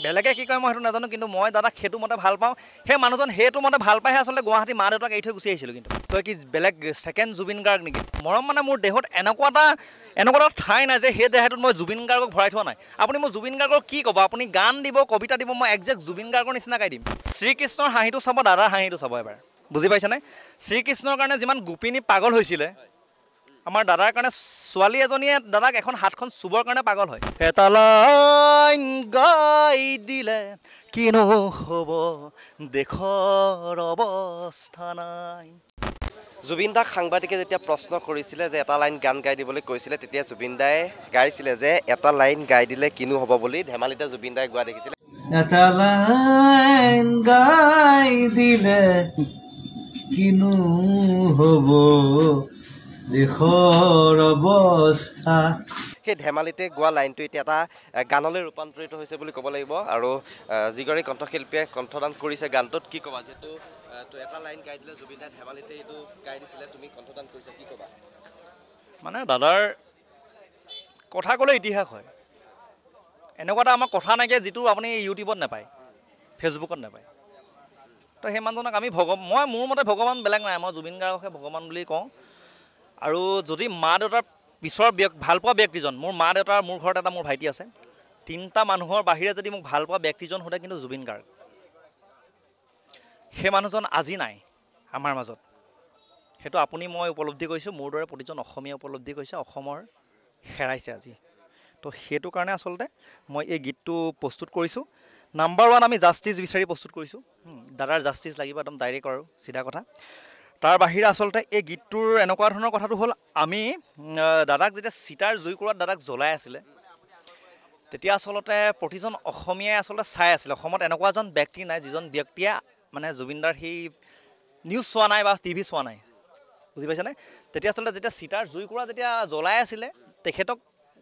বেলেগে কি কয় মই সেইটো নাজানো, কিন্তু মই দাদাক সেইটো মতে ভাল পাওঁ। সেই মানুহজন সেইটো মতে ভাল পাইহে আচলতে গুৱাহাটী মা দেউতাক এৰি থৈ গুচি আহিছিলোঁ। কিন্তু তই কি বেলেগ ছেকেণ্ড জুবিন গাৰ্গ নেকি? মৰম মানে মোৰ দেহত এনেকুৱা এটা ঠাই নাই যে সেই দেহটোত মই জুবিন গাৰ্গক ভৰাই থোৱা নাই। আপুনি মোৰ জুবিন গাৰ্গক কি ক'ব? আপুনি গান দিব, কবিতা দিব, মই একজেক্ট জুবিন গাৰ্গৰ নিচিনা গাই দিম। শ্ৰীকৃষ্ণৰ হাঁহিটো চাব, দাদাৰ হাঁহিটো চাব এবাৰ, বুজি পাইছেনে? শ্ৰীকৃষ্ণৰ কাৰণে যিমান গোপিনী পাগল হৈছিলে, আমাৰ দাদাৰ কাৰণে ছোৱালী এজনীয়ে দাদাক এখন হাতখন চুবৰ কাৰণে পাগল হয়। এটা লাইন গাই দিলে কিনো হ'ব, দেশৰ অৱস্থা নাই। জুবিন দাক সাংবাদিকে যেতিয়া প্ৰশ্ন কৰিছিলে যে এটা লাইন গান গাই দিবলৈ কৈছিলে, তেতিয়া জুবিন দাই গাইছিলে যে এটা লাইন গাই দিলে কিনো হ'ব বুলি। ধেমালিতে জুবিন দাই গোৱা দেখিছিলে। এটা লাইন গাই দিলে কিনো হ'ব, দেশৰ অৱস্থা। সেই ধেমালিতে গোৱা লাইনটো এতিয়া এটা গানলৈ ৰূপান্তৰিত হৈছে বুলি ক'ব লাগিব। আৰু যিগৰাকী কণ্ঠশিল্পীয়ে কণ্ঠদান কৰিছে গানটোত, কি ক'বা? যিহেতু এটা লাইন গাই দিলে জুবিন দাই ধেমালিতে এইটো গাই দিছিলে, তুমি কণ্ঠদান কৰিছা, কি ক'বা? মানে দাদাৰ কথা ক'লে ইতিহাস হয়। এনেকুৱা এটা আমাৰ কথা নাইকিয়া যিটো আপুনি ইউটিউবত নাপায়, ফেচবুকত নাপায়। তো সেই মানুহজনক আমি মই মোৰ মতে ভগৱান বেলেগ নাই, মই জুবিন গাৰ্গকহে ভগৱান বুলি কওঁ। আৰু যদি মা দেউতাৰ পিছৰ ভাল পোৱা ব্যক্তিজন, মোৰ মা দেউতাৰ, মোৰ ঘৰত এটা মোৰ ভাইটি আছে, 3টা মানুহৰ বাহিৰে যদি মোক ভাল পোৱা ব্যক্তিজন সোধে, কিন্তু জুবিন গাৰ্গ। সেই মানুহজন আজি নাই আমাৰ মাজত। সেইটো আপুনি মই উপলব্ধি কৰিছোঁ, মোৰ দৰে প্ৰতিজন অসমীয়া উপলব্ধি কৰিছে, অসমৰ হেৰাইছে আজি। তো সেইটো কাৰণে আচলতে মই এই গীতটো প্ৰস্তুত কৰিছোঁ। নাম্বাৰ 1 আমি জাষ্টিছ বিচাৰি প্ৰস্তুত কৰিছোঁ। দাদাৰ জাষ্টিছ লাগিব, একদম ডাইৰেক্ট আৰু চিধা কথা। তাৰ বাহিৰে আচলতে এই গীতটোৰ এনেকুৱা ধৰণৰ কথাটো হ'ল, আমি দাদাক যেতিয়া চিতাৰ জুইকুৰাত দাদাক জ্বলাই আছিলে, তেতিয়া আচলতে প্ৰতিজন অসমীয়াই আচলতে চাই আছিলে। অসমত এনেকুৱা এজন ব্যক্তি নাই যিজন ব্যক্তিয়ে মানে জুবিনদাৰ সেই নিউজ চোৱা নাই বা টিভি চোৱা নাই, বুজি পাইছেনে? তেতিয়া আচলতে যেতিয়া চিতাৰ জুইকুৰা যেতিয়া জ্বলাই আছিলে তেখেতক,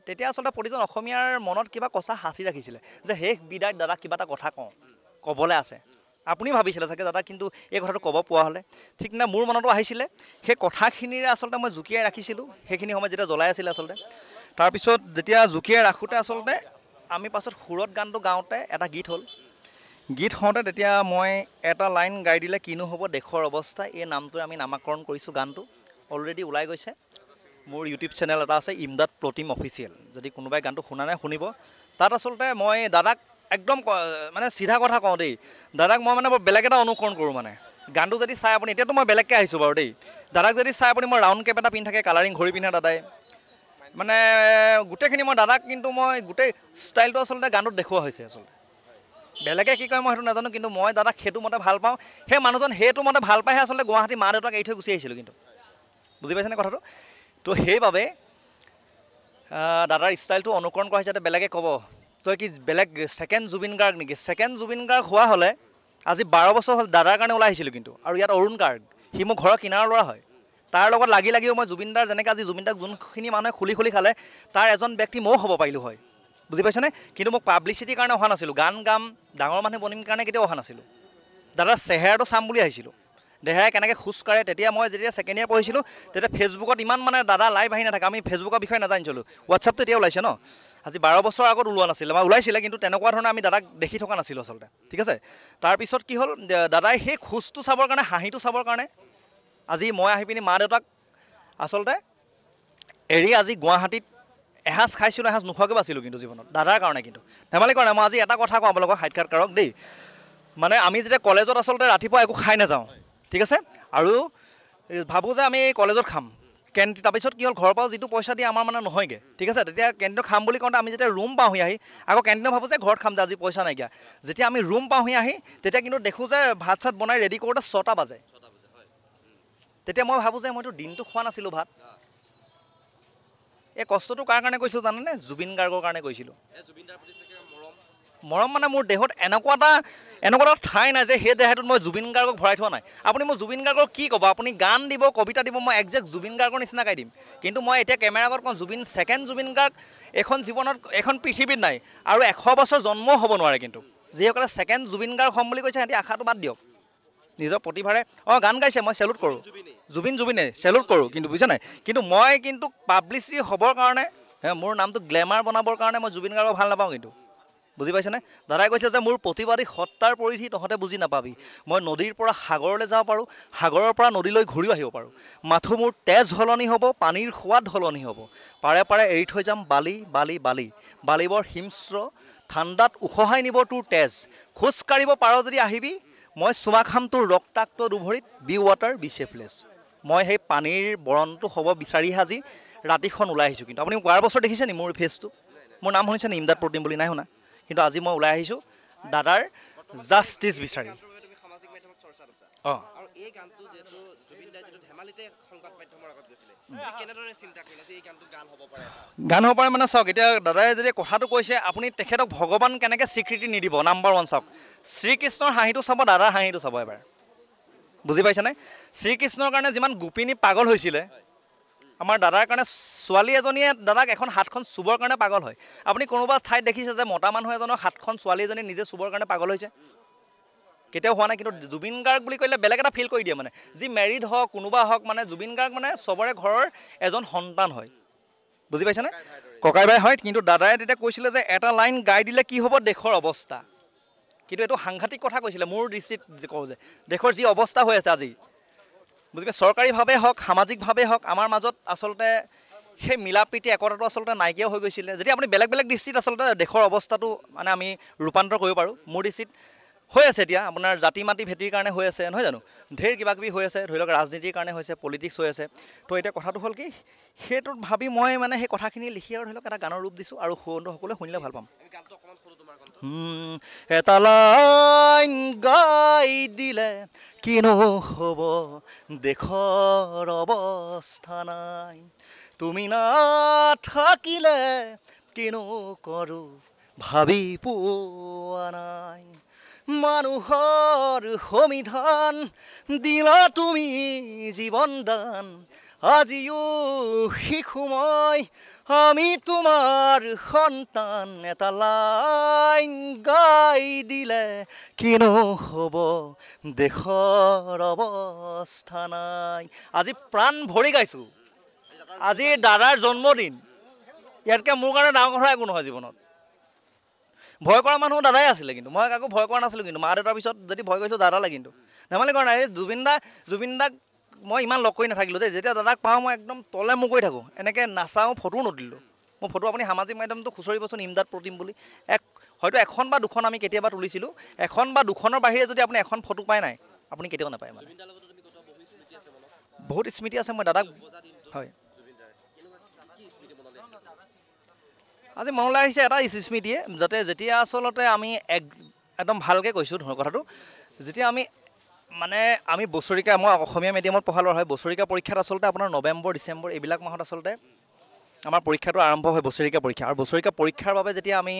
তেতিয়া আচলতে প্ৰতিজন অসমীয়াৰ মনত কিবা কচা সাঁচি ৰাখিছিলে যে শেষ বিদায়ত দাদাক কিবা এটা কথা ক'বলৈ আছে। আপুনি ভাবিছিলে চাগে দাদা কিন্তু এই কথাটো ক'ব পোৱা হ'লে, ঠিক না মোৰ মনতো আহিছিলে। সেই কথাখিনিৰে আচলতে মই জুকিয়াই ৰাখিছিলোঁ সেইখিনি সময়ত যেতিয়া জ্বলাই আছিলে আচলতে। তাৰপিছত যেতিয়া জুকিয়াই ৰাখোঁতে আচলতে আমি পাছত সুৰত গানটো গাওঁতে এটা গীত হ'ল। গীত হওঁতে তেতিয়া মই এটা লাইন গাই দিলে কিনো হ'ব, দেশৰ অৱস্থা, এই নামটোৱে আমি নামাকৰণ কৰিছোঁ। গানটো অলৰেডি ওলাই গৈছে। মোৰ ইউটিউব চেনেল এটা আছে, ইমদাদ প্ৰটিম অফিচিয়েল। যদি কোনোবাই গানটো শুনা নাই শুনিব। তাত আচলতে মই দাদাক একদম মানে চিধা কথা কওঁ দেই, দাদাক মই মানে বেলেগ এটা অনুকৰণ কৰোঁ। মানে গানটো যদি চাই আপুনি, এতিয়াতো মই বেলেগকৈ আহিছোঁ বাৰু দেই, দাদাক যদি চাই আপুনি, মই ৰাউণ্ড কেপ এটা পিন্ধি থাকে, কালাৰিং ঘড়ী পিন্ধা দাদাই, মানে গোটেইখিনি মই দাদাক কিন্তু মই গোটেই ষ্টাইলটো আচলতে গানটোত দেখুওৱা হৈছে আচলতে। বেলেগে কি কয় মই সেইটো নাজানো, কিন্তু মই দাদাক সেইটো মতে ভাল পাওঁ। সেই মানুহজন সেইটো মতে ভাল পাইহে আচলতে গুৱাহাটী মা দেউতাক এৰি থৈ গুচি আহিছিলোঁ। কিন্তু বুজি পাইছেনে কথাটো? তো সেইবাবে দাদাৰ ষ্টাইলটো অনুকৰণ কৰা হৈছে। যাতে বেলেগে ক'ব তই কি বেলেগ ছেকেণ্ড জুবিন গাৰ্গ নেকি? ছেকেণ্ড জুবিন গাৰ্গ হোৱা হ'লে আজি 12 বছৰ হ'ল দাদাৰ কাৰণে ওলাই আহিছিলোঁ। কিন্তু আৰু ইয়াত অৰুণ গাৰ্গ, সি মোৰ ঘৰৰ কিনাৰৰ ল'ৰা হয়। তাৰ লগত লাগিও মই জুবিনদাৰ যেনেকৈ আজি জুবিনদাক যোনখিনি মানুহে খুলি খালে, তাৰ এজন ব্যক্তি ময়ো হ'ব পাৰিলোঁ হয়, বুজি পাইছেনে? কিন্তু মোক পাব্লিচিটিৰ কাৰণে অহা নাছিলোঁ, গান গাম, ডাঙৰ মানুহ বনিম কাৰণে কেতিয়াও অহা নাছিলোঁ। দাদাৰ চেহেৰাটো চাম বুলি আহিছিলোঁ, দেহেৰাই কেনেকৈ খোজ কাঢ়ে। তেতিয়া মই যেতিয়া ছেকেণ্ড ইয়েৰ পঢ়িছিলোঁ, তেতিয়া ফেচবুকত ইমান মানে দাদা লাইভ আহি নাথাকে, আমি ফেচবুকৰ বিষয়ে নাজানিছিলোঁ। হোৱাটছআপটো এতিয়া ওলাইছে ন, আজি 12 বছৰ আগত ওলোৱা নাছিলে বা ওলাইছিলে, কিন্তু তেনেকুৱা ধৰণে আমি দাদাক দেখি থকা নাছিলোঁ আচলতে, ঠিক আছে। তাৰপিছত কি হ'ল, দাদাই সেই খোজটো চাবৰ কাৰণে, হাঁহিটো চাবৰ কাৰণে আজি মই আহি পিনি মা দেউতাক আচলতে এৰি আজি গুৱাহাটীত এসাঁজ খাইছিলোঁ, এসাঁজ নোখোৱাকৈ বাছিলোঁ কিন্তু জীৱনত, দাদাৰ কাৰণে। কিন্তু ধেমালি কৰা নাই। মই আজি এটা কথা কওঁ আপোনালোকক, সাক্ষাৎকাৰক দেই, মানে আমি যেতিয়া কলেজত আচলতে ৰাতিপুৱা একো খাই নাযাওঁ, ঠিক আছে, আৰু ভাবোঁ যে আমি কলেজত খাম কেণ্টিন। তাৰপিছত কি হ'ল, ঘৰৰ পৰাও যিটো পইচা দিয়ে আমাৰ মানে নহয়গৈ, ঠিক আছে। তেতিয়া কেণ্টিনত খাম বুলি কওঁতে আমি যেতিয়া ৰুম পাওঁহি আহি, আকৌ কেণ্টিনত ভাবোঁ যে ঘৰত খাম যে আজি পইচা নাইকিয়া। যেতিয়া আমি ৰুম পাওঁহি আহি, তেতিয়া কিন্তু দেখোঁ যে ভাত চাত বনাই ৰেডি কৰোঁতে 6টা বাজে। তেতিয়া মই ভাবোঁ যে মইতো দিনটো খোৱা নাছিলোঁ ভাত। এই কষ্টটো কাৰ কাৰণে কৰিছিলোঁ জানেনে? জুবিন গাৰ্গৰ কাৰণে কৰিছিলোঁ। মৰম মানে মোৰ দেহত এনেকুৱা এটা ঠাই নাই যে সেই দেহটোত মই জুবিন গাৰ্গক ভৰাই থোৱা নাই। আপুনি মোৰ জুবিন গাৰ্গক কি ক'ব? আপুনি গান দিব, কবিতা দিব, মই একজেক্ট জুবিন গাৰ্গৰ নিচিনা গাই দিম। কিন্তু মই এতিয়া কেমেৰা আগত কওঁ, ছেকেণ্ড জুবিন গাৰ্গ এখন জীৱনত, এখন পৃথিৱীত নাই, আৰু 100 বছৰ জন্মও হ'ব নোৱাৰে। কিন্তু যিসকলে ছেকেণ্ড জুবিন গাৰ্গ হ'ম বুলি কৈছে, সিহঁতি আশাটো বাদ দিয়ক। নিজৰ প্ৰতিভাৰে গান গাইছে, মই চেলুট কৰোঁ, জুবিনে চেলুট কৰোঁ, কিন্তু বুজিছে নাই। কিন্তু মই কিন্তু পাব্লিচিটি হ'বৰ কাৰণে, মোৰ নামটো গ্লেমাৰ বনাবৰ কাৰণে মই জুবিন গাৰ্গক ভাল নাপাওঁ। কিন্তু বুজি পাইছেনে? দাদাই কৈছে যে মোৰ প্ৰতিবাদী সত্তাৰ পৰিধি তহঁতে বুজি নাপাবি। মই নদীৰ পৰা সাগৰলৈ যাব পাৰোঁ, সাগৰৰ পৰা নদীলৈ ঘূৰিও আহিব পাৰোঁ। মাথো মোৰ তেজ সলনি হ'ব, পানীৰ সোৱাদ সলনি হ'ব। পাৰে পাৰে এৰি থৈ যাম বালি বালি বালি, বালিবৰ হিংস্ৰ ঠাণ্ডাত উখহাই নিব তোৰ তেজ। খোজ কাঢ়িব পাৰ যদি আহিবি, মই চুমা খাম তোৰ ৰক্তাক্ত দুভৰিত। Be water be shapeless. মই সেই পানীৰ বৰণটো হ'ব বিচাৰি সাজি ৰাতিখন ওলাই আহিছোঁ। কিন্তু আপুনি যোৱাৰ বছৰ দেখিছে নি মোৰ ফেচটো? মোৰ নাম শুনিছে নি ইমদাদ প্ৰটিম বুলি? নাই শুনা। কিন্তু আজি মই ওলাই আহিছোঁ দাদাৰ জাষ্টিছ বিচাৰি। তুমি সামাজিক মাধ্যমত চৰ্চাত আছা অঁ, আৰু এই গানটো যিহেতু জুবিন দাই যিটো ধেমালিতে সংবাদ মাধ্যমৰ আগত গৈছিলে, তুমি কেনেদৰে চিন্তা কৰিলা যে এই গানটো গান হ'ব পাৰে? গান হ'ব পাৰে মানে চাওক, এতিয়া দাদাই যদি কথাটো কৈছে, আপুনি তেখেতক ভগৱান কেনেকৈ স্বীকৃতি নিদিব? নাম্বাৰ 1 চাওক, শ্ৰীকৃষ্ণৰ হাঁহিটো চাব, দাদাৰ হাঁহিটো চাব এবাৰ। বুজি পাইছেনে? শ্ৰীকৃষ্ণৰ কাৰণে যিমান গোপিনী পাগল হৈছিলে, আমাৰ দাদাৰ কাৰণে ছোৱালী এজনীয়ে দাদাক এখন হাতখন চুবৰ কাৰণে পাগল হয়। আপুনি কোনোবা ঠাইত দেখিছে যে মতা মানুহ এজনৰ হাতখন ছোৱালী এজনী নিজে চুবৰ কাৰণে পাগল হৈছে? কেতিয়াও হোৱা নাই। কিন্তু জুবিন গাৰ্গ বুলি ক'লে বেলেগ এটা ফিল কৰি দিয়ে মানে, যি মেৰিড হওক কোনোবা হওক, মানে জুবিন গাৰ্গ মানে চবৰে ঘৰৰ এজন সন্তান হয়। বুজি পাইছেনে? ককাই ভাই হয়। কিন্তু দাদাই তেতিয়া কৈছিলে যে এটা লাইন গাই দিলে কি হ'ব দেশৰ অৱস্থা। কিন্তু এইটো সাংঘাতিক কথা কৈছিলে মোৰ দৃষ্টিত কওঁ যে দেশৰ যি অৱস্থা হৈ আছে আজি, বুজি পাই, চৰকাৰীভাৱে হওক সামাজিকভাৱে হওক, আমাৰ মাজত আচলতে সেই মিলা প্ৰীতি একতাটো আচলতে নাইকিয়া হৈ গৈছিলে। যদি আপুনি বেলেগ বেলেগ দৃষ্টিত আচলতে দেশৰ অৱস্থাটো মানে আমি ৰূপান্তৰ কৰিব পাৰোঁ। মোৰ দৃষ্টিত হৈ আছে এতিয়া আপোনাৰ জাতি মাটি ভেটিৰ কাৰণে হৈ আছে, নহয় জানো? ঢেৰ কিবাকিবি হৈ আছে, ধৰি লওক ৰাজনীতিৰ কাৰণে হৈছে, পলিটিক্স হৈ আছে। তো এতিয়া কথাটো হ'ল কি, সেইটোত ভাবি মই মানে সেই কথাখিনি লিখি আৰু ধৰি লওক এটা গানৰ ৰূপ দিছোঁ, আৰু সকলোৱে শুনিলে ভাল পাম। আমি গানটো অকণমান শুনো তোমাৰ কণ্ঠ। এটা লাইন গাই দিলে কিনো হ'ব দেশৰ অৱস্থা নাই, তুমি নাথাকিলে কিনো কৰোঁ ভাবি পোৱা নাই। মানুহৰ সমিধান দিলা তুমি জীৱন দান, আজিও শিশু মই আমি তোমাৰ সন্তান। এটা লাইন গাই দিলে কিনো হ'ব দেশৰ অৱস্থা নাই। আজি প্ৰাণ ভৰি গাইছোঁ, আজি দাদাৰ জন্মদিন। ইয়াতকৈ মোৰ কাৰণে ডাঙৰ কথা একো নহয় জীৱনত। ভয় কৰা মানুহ দাদাই আছিলে, কিন্তু মই কাকো ভয় কৰা নাছিলোঁ। কিন্তু মা দেউতাৰ পিছত যদি ভয় কৰিছোঁ দাদালৈ, কিন্তু ধেমালি কৰা নাই। এই জুবিন দাক মই ইমান লগ কৰি নাথাকিলোঁ দেই। যেতিয়া দাদাক পাওঁ মই একদম তলে মোক কৰি থাকোঁ, এনেকৈ নাচাওঁ, ফটোও নতুলিলোঁ। মোৰ ফটো আপুনি সামাজিক মাধ্যমটো খুচৰিবচোন ইমদাদ প্ৰতিম বুলি, হয়তো এখন বা দুখন আমি কেতিয়াবা তুলিছিলোঁ। এখন বা দুখনৰ বাহিৰে যদি আপুনি এখন ফটো পাই নাই, আপুনি কেতিয়াও নাপায়। মানে বহুত স্মৃতি আছে। মই দাদাক হয় আজি মনলৈ আহিছে এটা স্মৃতিয়ে, যাতে যেতিয়া আচলতে আমি একদম ভালকৈ কৈছোঁ কথাটো, যেতিয়া আমি বছৰিকীয়া, মই অসমীয়া মিডিয়ামত পঢ়া ল'ৰা হয়, বছৰিকীয়া পৰীক্ষাত আচলতে আপোনাৰ নৱেম্বৰ ডিচেম্বৰ এইবিলাক মাহত আচলতে আমাৰ পৰীক্ষাটো আৰম্ভ হয়, বছৰিকীয়া পৰীক্ষা। আৰু বছৰিকীয়া পৰীক্ষাৰ বাবে যেতিয়া আমি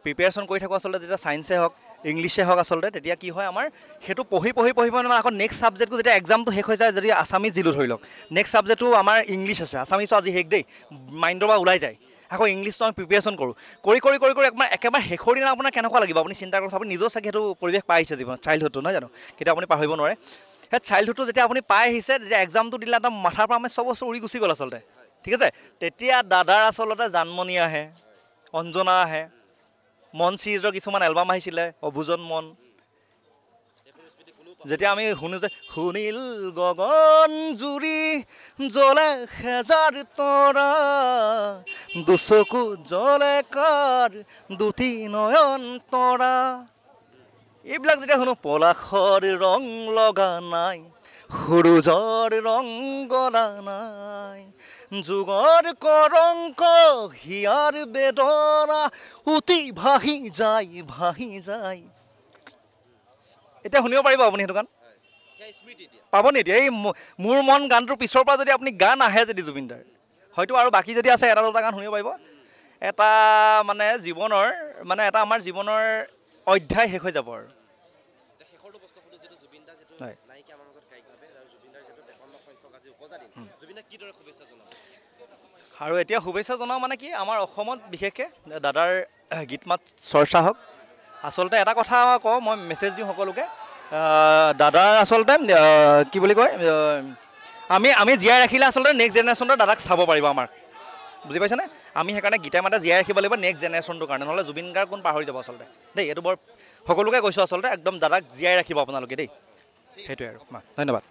প্ৰিপেৰেশ্যন কৰি থাকোঁ আচলতে, যেতিয়া ছায়েন্সে হওক ইংলিছে হওক আচলতে, তেতিয়া কি হয় আমাৰ সেইটো পঢ়ি মানে আকৌ নেক্সট ছাবজেক্টটো যেতিয়া এক্সামটো শেষ হৈ যায়, যদি আছামিজ দিলোঁ ধৰি লওক, নেক্সট ছাবজেক্টটো আমাৰ ইংলিছ আছে, আছামিজো আজি শেষ দেই, মাইণ্ডৰ পৰা ওলাই যায়। আকৌ ইংলিছটো আমি প্ৰিপেৰেশ্যন কৰোঁ, কৰি একেবাৰে শেষৰ দিনা আপোনাৰ কেনেকুৱা লাগিব আপুনি চিন্তা কৰক। আপুনি নিজেও চাগে সেইটো পৰিৱেশ পাই আহিছে জীৱনত, চাইল্ডহুডটো, নহয় জানো? কেতিয়া আপুনি পাহৰিব নোৱাৰে সেই চাইল্ডহুডটো। যেতিয়া আপুনি পাই আহিছে, তেতিয়া এক্সামটো দিলে একদম মাথাৰ পৰা আমি চব বস্তু উৰি গুচি গ'ল আচলতে, ঠিক আছে? তেতিয়া দাদাৰ আচলতে জানমণি আহে, অঞ্জনা আহে, মন চিৰিজৰ কিছুমান এলবাম আহিছিলে, অবুজন মন। যেতিয়া আমি শুনো যে শুনিল গগন জুৰি জ্বলে হেজাৰ তৰা, দুচকু জ্বলে কাৰ দুটি নয়ন তৰা, এইবিলাক যেতিয়া শুনো, পলাশৰ ৰং লগা নাই, সূৰুজৰ ৰং গলা নাই, যুগৰ কৰংক হিয়াৰ বেদনা উতি ভাহি যায়। এতিয়া শুনিব পাৰিব আপুনি সেইটো গান? পাব নি এতিয়া? এই মোৰ মন গানটোৰ পিছৰ পৰা যদি আপুনি গান আহে যদি জুবিন দাৰ, হয়তো আৰু বাকী যদি আছে এটা দুটা গান শুনিব পাৰিব। এটা মানে জীৱনৰ এটা আমাৰ জীৱনৰ অধ্যায় শেষ হৈ যাব আৰু। হয়। আৰু এতিয়া শুভেচ্ছা জনাওঁ মানে কি, আমাৰ অসমত বিশেষকৈ দাদাৰ গীত মাত চৰ্চা হওক। আচলতে এটা কথা কওঁ, মই মেছেজ দিওঁ সকলোকে, দাদাৰ আচলতে কি বুলি কয়, আমি জীয়াই ৰাখিলে আচলতে নেক্সট জেনেৰেশ্যনৰ দাদাক চাব পাৰিব আমাক। বুজি পাইছেনে আমি সেইকাৰণে গীতে মাতে জীয়াই ৰাখিব লাগিব নেক্সট জেনেৰেশ্যনটোৰ কাৰণে নহ'লে জুবিন গাৰ্গ কোন পাহৰি যাব আচলতে দেই এইটো বৰ সকলোকে কৈছোঁ আচলতে একদম দাদাক জীয়াই ৰাখিব আপোনালোকে দেই সেইটোৱে আৰু ধন্যবাদ